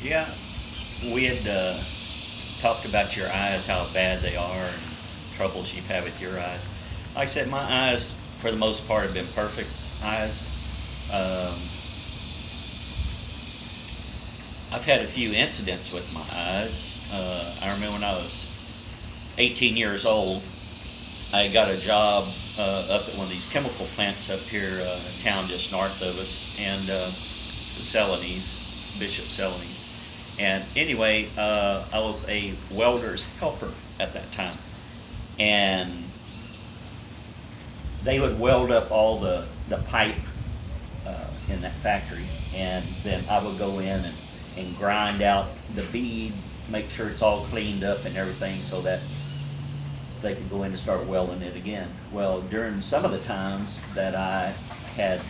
Yeah, we had talked about your eyes, how bad they are, and troubles you've had with your eyes. Like I said, my eyes, for the most part, have been perfect eyes. Um, I've had a few incidents with my eyes. I remember when I was 18 years old, I got a job up at one of these chemical plants up here, town just north of us, and Celanese, Bishop Celanese. And anyway, I was a welder's helper at that time, and they would weld up all the pipe in that factory, and then I would go in and grind out the bead, make sure it's all cleaned up and everything, so that they could go in and start welding it again. Well, during some of the times that I had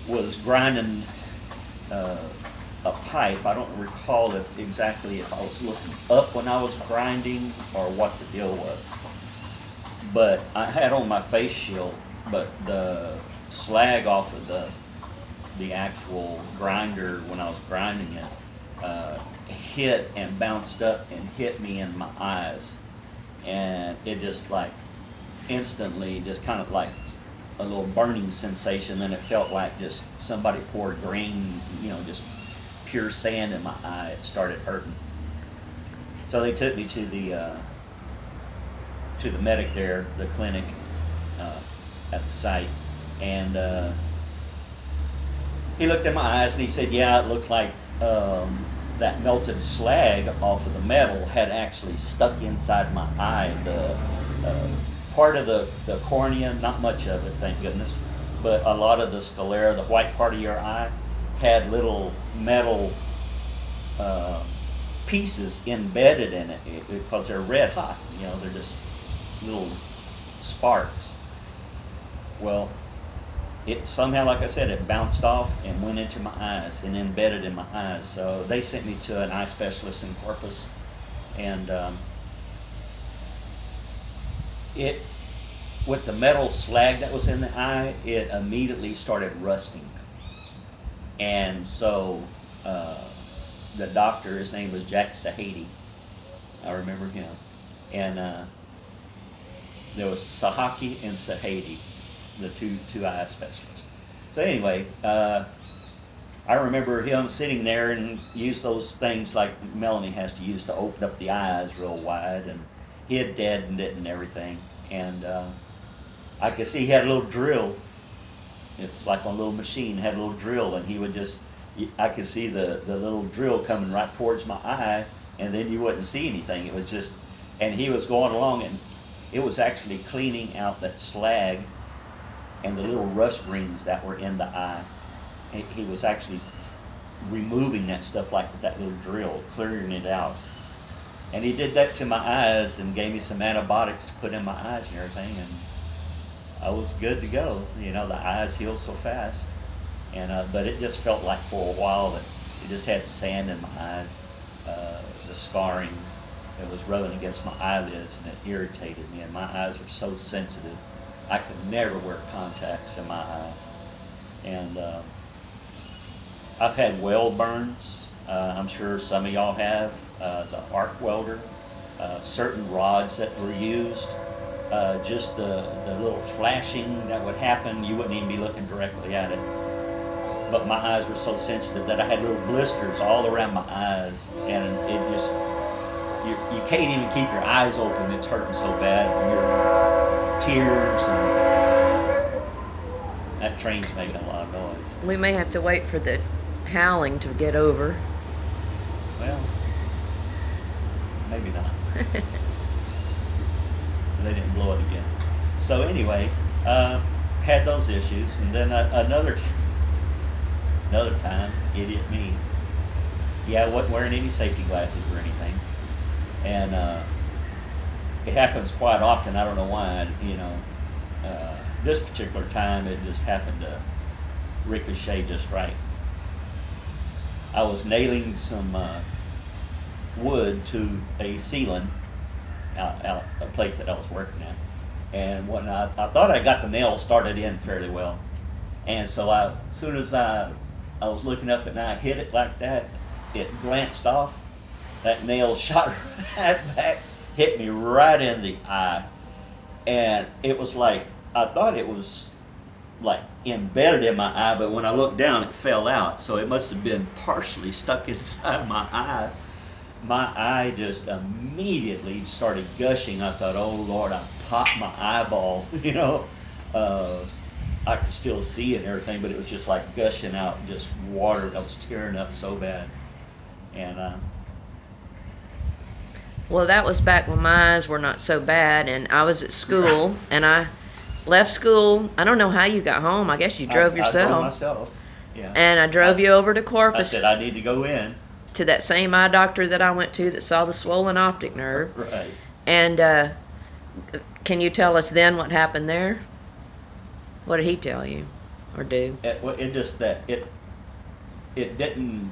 was grinding a pipe, I don't recall if I was looking up when I was grinding or what the deal was. But I had on my face shield, but the slag off of the actual grinder when I was grinding it hit and bounced up and hit me in my eyes, and it just like instantly just kind of like a little burning sensation. Then it felt like just somebody poured green, just pure sand in my eye. It started hurting. So they took me to the medic there, the clinic at the site, and he looked at my eyes and he said, "Yeah, it looked like that melted slag off of the metal had actually stuck inside my eye. The part of the cornea, not much of it, thank goodness, but a lot of the sclera, the white part of your eye, had little metal pieces embedded in it because they're red hot. They're just little sparks. Well, it somehow, like I said, it bounced off and went into my eyes and embedded in my eyes. So they sent me to an eye specialist in Corpus, and it, with the metal slag that was in the eye, it immediately started rusting. And so the doctor, his name was Jack Sahady, I remember him, and there was Sahaki and Sahady, the two eye specialists. So anyway, I remember him sitting there and used those things like Melanie has to use to open up the eyes real wide, and he had deadened it and everything. And I could see he had a little drill. It's like on a little machine, had a little drill, and he would I could see the little drill coming right towards my eye, and then you wouldn't see anything. It was just, and he was going along, and it was actually cleaning out that slag and the little rust rings that were in the eye. He was actually removing that stuff like with that little drill, clearing it out. And he did that to my eyes and gave me some antibiotics to put in my eyes and everything, and I was good to go. The eyes heal so fast. And but it just felt like for a while that it just had sand in my eyes. The scarring, it was rubbing against my eyelids, and it irritated me, and my eyes are so sensitive. I could never wear contacts in my eyes. And I've had weld burns. I'm sure some of y'all have. The arc welder, certain rods that were used, just the little flashing that would happen, you wouldn't even be looking directly at it. But my eyes were so sensitive that I had little blisters all around my eyes, and it just, you can't even keep your eyes open. It's hurting so bad. Your tears, and that train's making a lot of noise. We may have to wait for the howling to get over. Well, maybe not. They didn't blow it again. So anyway, had those issues, and then another time, idiot me. Yeah, I wasn't wearing any safety glasses or anything, and it happens quite often. I don't know why. This particular time, it just happened to ricochet just right. I was nailing some wood to a ceiling out a place that I was working at, and when I thought I got the nail started in fairly well, and so as soon as I I was looking up and I hit it like that. It glanced off. That nail shot right back, hit me right in the eye. And it was like, I thought it was like embedded in my eye, but when I looked down, it fell out. So it must have been partially stuck inside my eye. My eye just immediately started gushing. I thought, oh Lord, I popped my eyeball, you know. I could still see it and everything, but it was just like gushing out, just water. I was tearing up so bad. And Well, that was back when my eyes were not so bad, and I was at school, and I left school. I don't know how you got home. I guess you drove I yourself. drove myself. Yeah. And I drove you over to I Corpus said I need to go in. to that same eye doctor that I went to that saw the swollen optic nerve. Right. And can you tell us then what happened there? What did he tell you or do? It just that it didn't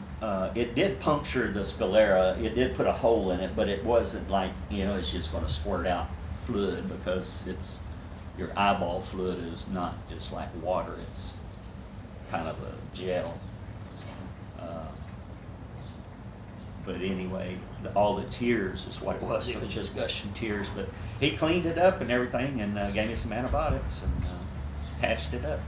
it did puncture the sclera. It did put a hole in it, but it wasn't like, you know, it's just going to squirt out fluid, because it's your eyeball fluid is not just like water. It's kind of a gel. But anyway, all the tears is what it was. It was just gushing tears. But he cleaned it up and everything, and gave me some antibiotics and patched it up.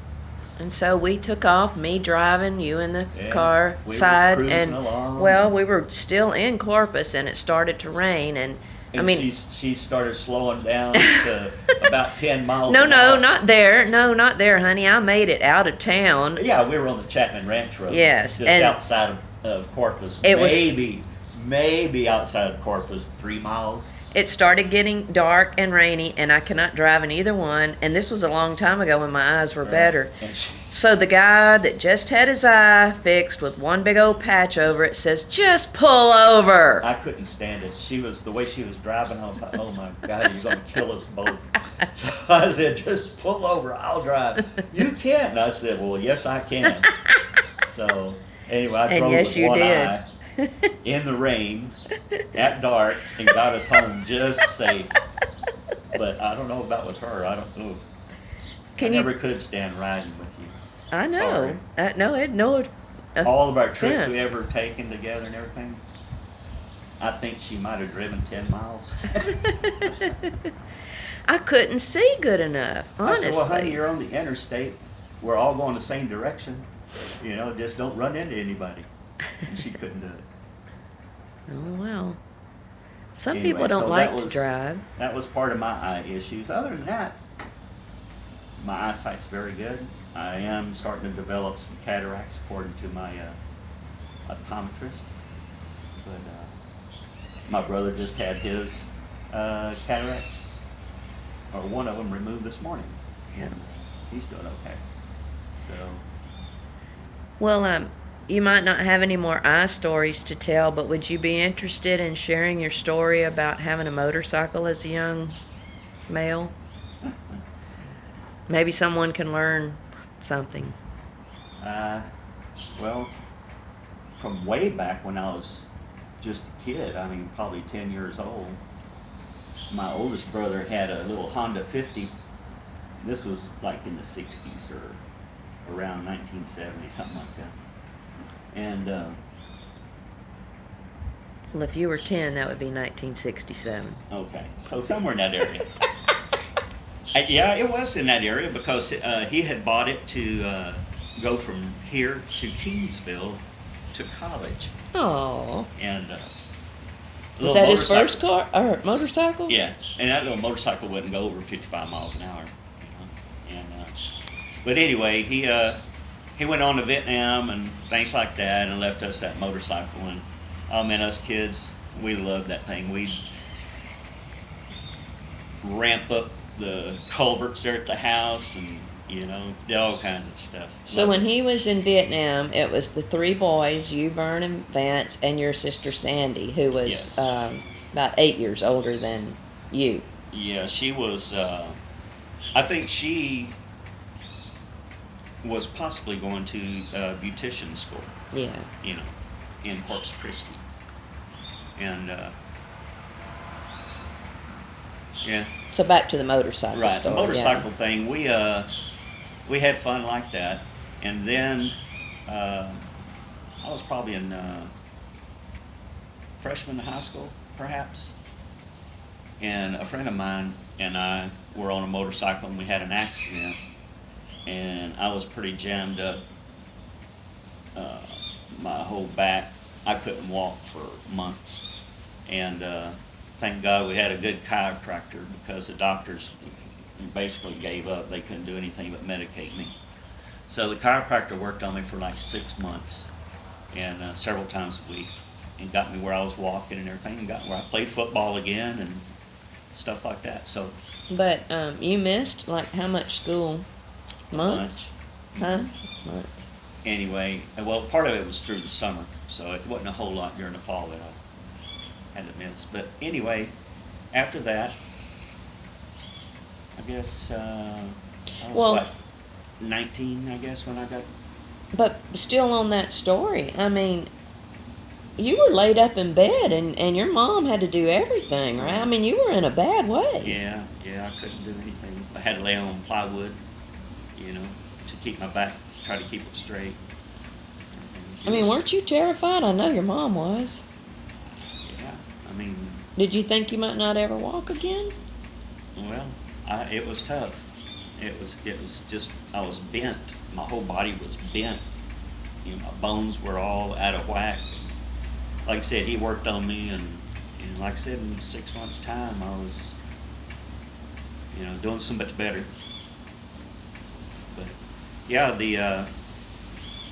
And so we took off, me driving, you in the Yeah, car we were side, cruising and along. well, we were still in Corpus, and it started to rain, and And I mean, she started slowing down to about 10 miles no, an no, hour. not there, no, not there, honey. I made it out of town. Yeah, we were on the Chapman Ranch Road. Yes, Just and outside of Corpus. it was- Maybe outside of Corpus, 3 miles. It started getting dark and rainy, and I could not drive in either one. And this was a long time ago when my eyes were better. And So the guy that just had his eye fixed with one big old patch over it says, "Just pull over." I couldn't stand it. The way she was driving, I was like, oh my God, you're going to kill us both. So I said, just pull over, I'll drive. You can't. And I said, well, yes, I can. So anyway, I And drove yes, with you one did. eye in the rain at dark and got us home just safe. But I don't know about with her. I don't know. I never could stand riding with you. I know. Sorry. All of our trips we offense. ever taken together and everything, I think she might have driven 10 miles. I couldn't see good enough, I honestly. said, well, honey, you're on the interstate. We're all going the same direction. You know, just don't run into anybody. And she couldn't do it. Oh, well. Some Anyway, people don't so like that to was- drive. That was part of my eye issues. Other than that, my eyesight's very good. I am starting to develop some cataracts according to my optometrist. But my brother just had his cataracts, or one of them, removed this morning. And he's doing okay. So, Well, you might not have any more eye stories to tell, but would you be interested in sharing your story about having a motorcycle as a young male? Maybe someone can learn something. well, from way back when I was just a kid, I mean, probably 10 years old, my oldest brother had a little Honda 50. This was like in the 60s or around 1970, something like that. And Well, if you were 10, that would be 1967. okay, so somewhere in that area. Yeah, it was in that area because he had bought it to go from here to Kingsville to college. Oh. And Was that his first car or motorcycle? Yeah, and that little motorcycle wouldn't go over 55 miles an hour. You know? And but anyway, he went on to Vietnam and things like that, and left us that motorcycle. And oh man, us kids, we loved that thing. We'd ramp up the culverts there at the house, and you know, did all kinds of stuff. So when he was in Vietnam, it was the three boys, you, Vern, and Vance, and your sister Sandy, who was Yes. about 8 years older than you. Yeah, she was. I think she was possibly going to beautician school. Yeah. You know, in Corpus Christi, and yeah. So back to the motorcycle Right, story. the motorcycle thing. We had fun like that, and then probably in freshman in high school, perhaps. And a friend of mine and I were on a motorcycle and we had an accident. And I was pretty jammed up. My whole back, I couldn't walk for months. And thank God we had a good chiropractor, because the doctors basically gave up. They couldn't do anything but medicate me. So the chiropractor worked on me for like 6 months, and several times a week, and got me where I was walking and everything, and got where I played football again and stuff like that. So But you missed like how much school? Months? Huh? Months. anyway, well, part of it was through the summer, so it wasn't a whole lot during the fall that I had to miss. But anyway, after that, I guess I was Well- what, 19, I guess, when I got. But still on that story, I mean, you were laid up in bed and your mom had to do everything, right? I mean, you were in a bad way. Yeah, I couldn't do anything. I had to lay on plywood, to keep my back, try to keep it straight. I mean, weren't you terrified? I know your mom was. Yeah, I mean, Did you think you might not ever walk again? well, it was tough. It was just, I was bent. My whole body was bent. My bones were all out of whack. Like I said, he worked on me, and like I said, in 6 months' time, I was, doing so much better. But yeah,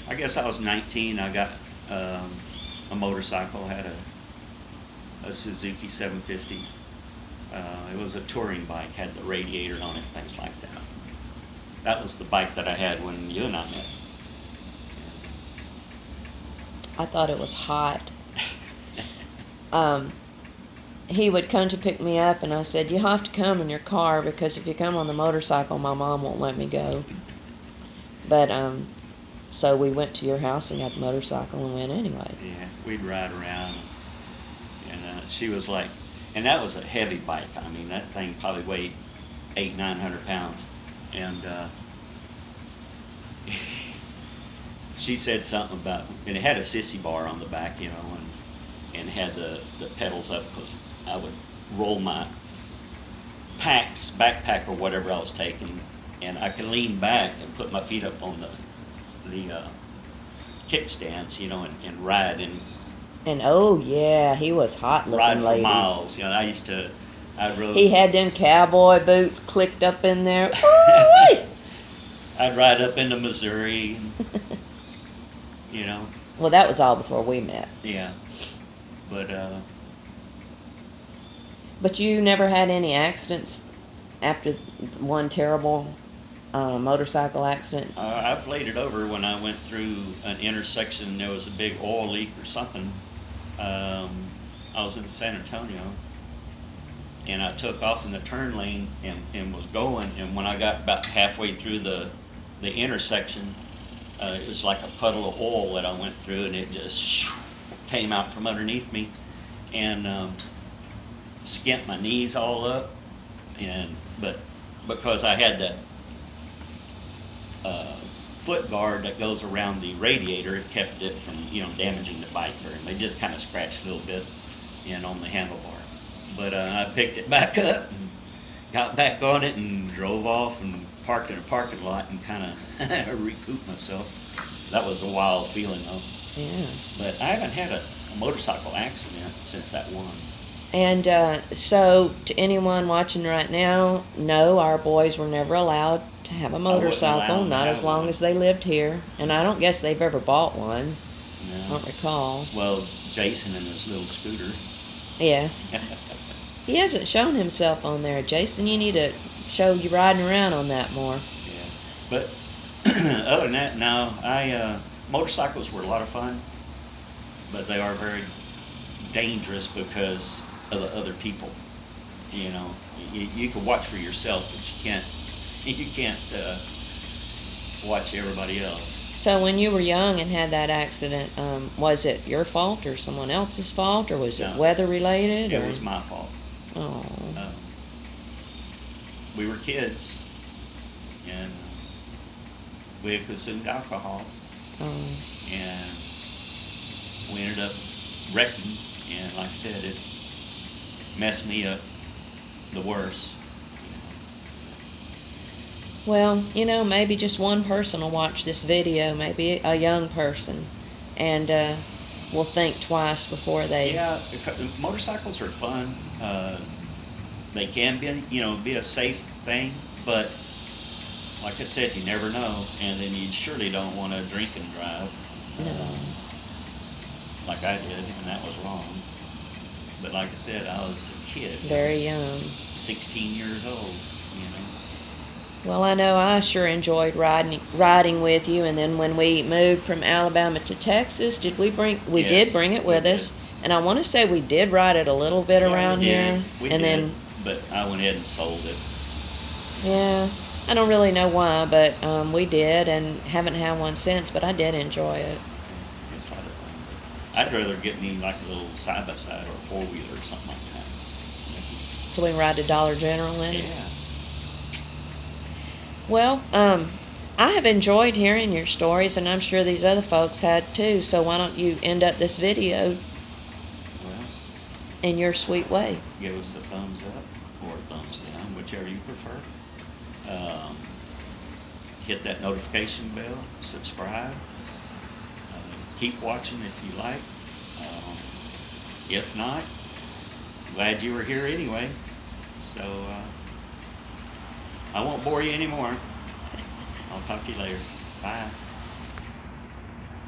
I guess I was 19. I got a motorcycle. I had a Suzuki 750. It was a touring bike, had the radiator on it, things like that. That was the bike that I had when you and I met. I thought it was hot. He would come to pick me up, and I said, "You have to come in your car, because if you come on the motorcycle, my mom won't let me go." But so we went to your house and got the motorcycle and went anyway. Yeah, we'd ride around, and she was like, and that was a heavy bike. I mean, that thing probably weighed 800-900 pounds, and she said something about, and it had a sissy bar on the back, and had the pedals up, because I would roll my backpack or whatever I was taking, and I could lean back and put my feet up on the kickstands, and ride And oh yeah, he was hot ride looking, for ladies. miles. I rode. He had them cowboy boots clicked up in there. Ooh-wee! I'd ride up into Missouri, Well, that was all before we met. yeah. But But you never had any accidents after one terrible motorcycle accident? I flayed it over when I went through an intersection. There was a big oil leak or something. I was in San Antonio, and I took off in the turn lane and was going. And when I got about halfway through the intersection, it was like a puddle of oil that I went through, and it just came out from underneath me, and skint my knees all up. But because I had that foot guard that goes around the radiator, it kept it from damaging the bike very much. It just kind of scratched a little bit on the handlebar. But I picked it back up and got back on it and drove off and parked in a parking lot and kind of recouped myself. That was a wild feeling though. Yeah. But I haven't had a motorcycle accident since that one. And so, to anyone watching right now, no, our boys were never allowed to have a motorcycle, allowed to not have as long one. as they lived here. And I don't guess they've ever bought one. I No. don't recall. Well, Jason and his little scooter. Yeah. He hasn't shown himself on there. Jason, you need to show you riding around on that more. Yeah, but other than that, no. Motorcycles were a lot of fun, but they are very dangerous because of the other people. You can watch for yourself, but you can't watch everybody else. So when you were young and had that accident, was it your fault or someone else's fault, or was it No. weather related? It was my fault. Oh. We were kids, and we had consumed alcohol, Oh. and we ended up wrecking, and like I said, it messed me up the worst. Well, maybe just one person will watch this video, maybe a young person, and will think twice before they. Yeah, motorcycles are fun. They can be, be a safe thing, but like I said, you never know. And then you surely don't want to drink and drive, No. like I did, and that was wrong. But like I said, I was a kid. Very I was young. 16 years old, Well, I know I sure enjoyed riding with you, and then when we moved from Alabama to Texas, did we bring? We Yes, did bring it we with us, and I want to say we did ride it a little bit Yeah, around we did. here, We and did, then but I went ahead and sold it. yeah, I don't really know why, but we did, and haven't had one since. But I did enjoy it. It's a lot of fun. I'd rather get me like a little side-by-side or a four-wheeler or something like that. So we can ride to Dollar General in it. Yeah. Well, I have enjoyed hearing your stories, and I'm sure these other folks had too. So why don't you end up this video Well, in your sweet way? give us a thumbs up or a thumbs down, whichever you prefer. Hit that notification bell, subscribe. Keep watching if you like. If not, glad you were here anyway. So I won't bore you anymore. I'll talk to you later. Bye.